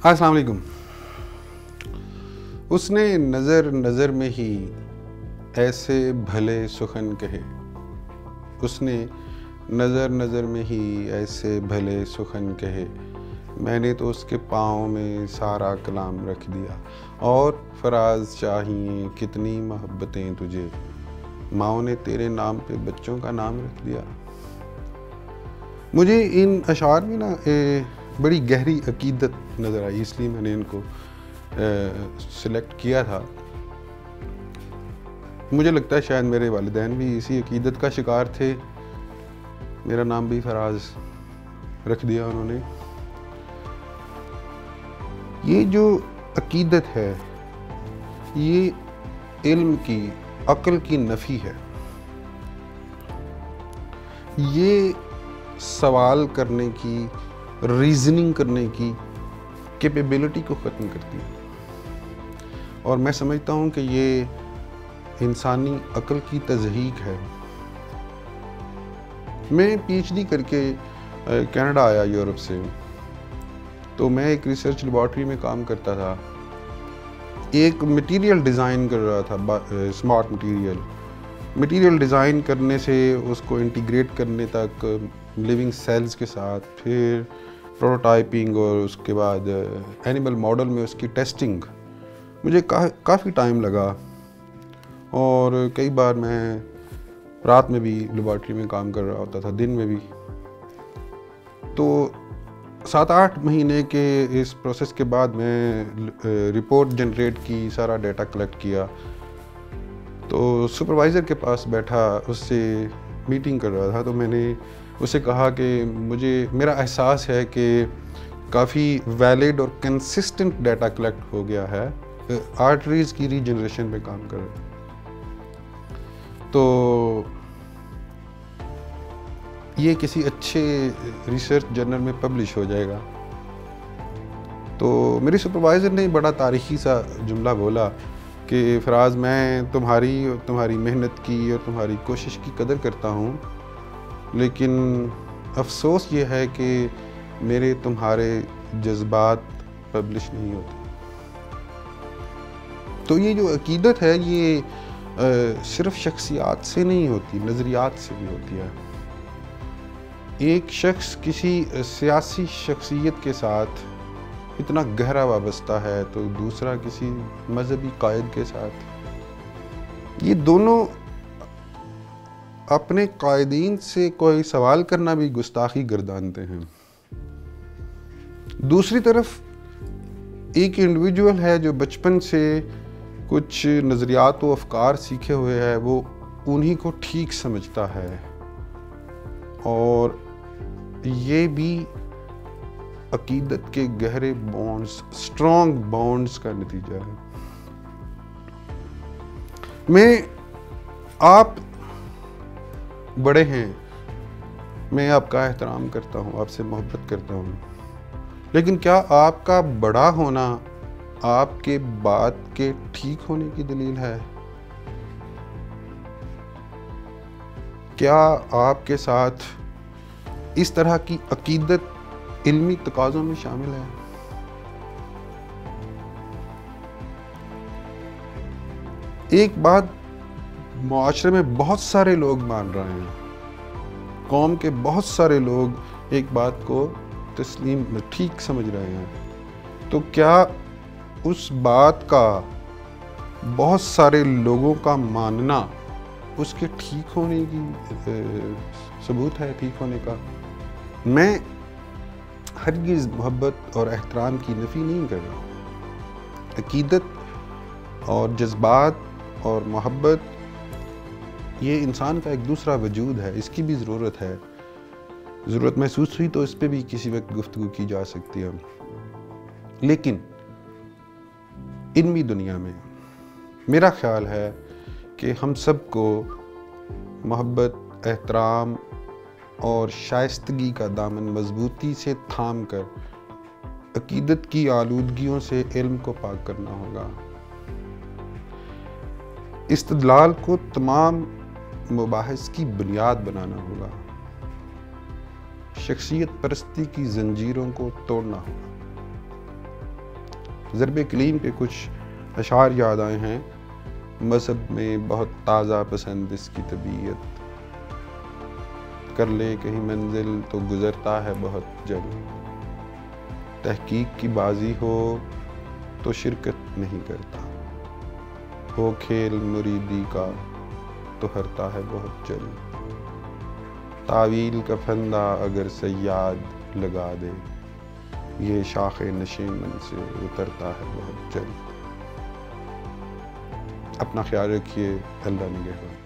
अस्सलाम वालेकुम। उसने नज़र नज़र में ही ऐसे भले सुखन कहे, उसने नज़र नज़र में ही ऐसे भले सुखन कहे, मैंने तो उसके पाँव में सारा कलाम रख दिया। और फराज चाहिए कितनी मोहब्बतें तुझे, माओ ने तेरे नाम पे बच्चों का नाम रख दिया। मुझे इन अशार में ना बड़ी गहरी अकीदत नज़र आई, इसलिए मैंने इनको सिलेक्ट किया था। मुझे लगता है शायद मेरे वालिदैन भी इसी अकीदत का शिकार थे, मेरा नाम भी फराज रख दिया उन्होंने। ये जो अकीदत है ये इल्म की, अक्ल की नफ़ी है। ये सवाल करने की, रीजनिंग करने की कैपेबिलिटी को ख़त्म करती है, और मैं समझता हूँ कि ये इंसानी अक्ल की तज़हीक है। मैं पीएचडी करके कनाडा आया यूरोप से, तो मैं एक रिसर्च लेबॉर्ट्री में काम करता था, एक मटेरियल डिज़ाइन कर रहा था, स्मार्ट मटेरियल डिज़ाइन करने से उसको इंटीग्रेट करने तक लिविंग सेल्स के साथ, फिर प्रोटोटाइपिंग और उसके बाद एनिमल मॉडल में उसकी टेस्टिंग, मुझे काफ़ी टाइम लगा। और कई बार मैं रात में भी लेबॉर्ट्री में काम कर रहा होता था, दिन में भी। तो 7-8 महीने के इस प्रोसेस के बाद मैं रिपोर्ट जनरेट की, सारा डाटा कलेक्ट किया। तो सुपरवाइज़र के पास बैठा, उससे मीटिंग कर रहा था, तो मैंने उसे कहा कि मेरा एहसास है कि काफ़ी वैलिड और कंसिस्टेंट डाटा कलेक्ट हो गया है, आर्टरीज़ की रीजनरेशन पे काम कर रहे। तो ये किसी अच्छे रिसर्च जर्नल में पब्लिश हो जाएगा। तो मेरी सुपरवाइज़र ने बड़ा तारीख़ी सा जुमला बोला कि फराज, मैं तुम्हारी मेहनत की और तुम्हारी कोशिश की कदर करता हूँ, लेकिन अफसोस ये है कि मेरे तुम्हारे जज्बात पब्लिश नहीं होते। तो ये जो अकीदत है ये सिर्फ शख्सियात से नहीं होती, नज़रियात से भी होती है। एक शख्स किसी सियासी शख्सियत के साथ इतना गहरा वाबस्ता है, तो दूसरा किसी मजहबी कायद के साथ। ये दोनों अपने कायदीन से कोई सवाल करना भी गुस्ताखी गर्दानते हैं। दूसरी तरफ एक इंडिविजुअल है जो बचपन से कुछ नज़रियात व अफकार सीखे हुए है, वो उन्हीं को ठीक समझता है, और ये भी अकीदत के गहरे बॉन्ड्स, स्ट्रॉन्ग बॉन्ड्स का नतीजा है। आप बड़े हैं, मैं आपका एहतराम करता हूँ, आपसे मोहब्बत करता हूँ, लेकिन क्या आपका बड़ा होना आपके बात के ठीक होने की दलील है? क्या आपके साथ इस तरह की अकीदत इल्मी तकाज़ों में शामिल है? एक बात मुआशरे में बहुत सारे लोग मान रहे हैं, कौम के बहुत सारे लोग एक बात को तस्लीम ठीक समझ रहे हैं, तो क्या उस बात का बहुत सारे लोगों का मानना उसके ठीक होने की सबूत है, ठीक होने का? मैं हरगिज़ मोहब्बत और एहतराम की नफ़ी नहीं कर रहा। अकीदत और जज्बात और मोहब्बत ये इंसान का एक दूसरा वजूद है, इसकी भी ज़रूरत है। ज़रूरत महसूस हुई तो इस पर भी किसी वक्त गुफ्तगू की जा सकती है। लेकिन इल्मी दुनिया में मेरा ख्याल है कि हम सबको मोहब्बत, एहतराम और शाइस्तगी का दामन मजबूती से थाम कर अकीदत की आलूदगियों से इल्म को पाक करना होगा। इस्तदलाल को तमाम मुबाहिस की बुनियाद बनाना होगा। शख्सियत परस्ती की जंजीरों को तोड़ना होगा। ضرب کلیم کے کچھ اشعار یاد آئے ہیں: مذہب میں بہت تازہ پسند اس کی طبیعت، کر لے کہیں منزل تو گزرتا ہے بہت جلد، تحقیق کی بازی ہو تو شرکت نہیں کرتا، ہو کھیل مریدی کا تو ہرتا ہے بہت جلد، تعویل کا پھندہ اگر صیاد لگا دے، یہ شاخ نشیمن سے اترتا ہے بہت جلد۔ اپنا خیال رکھیے، اللہ نگہبان۔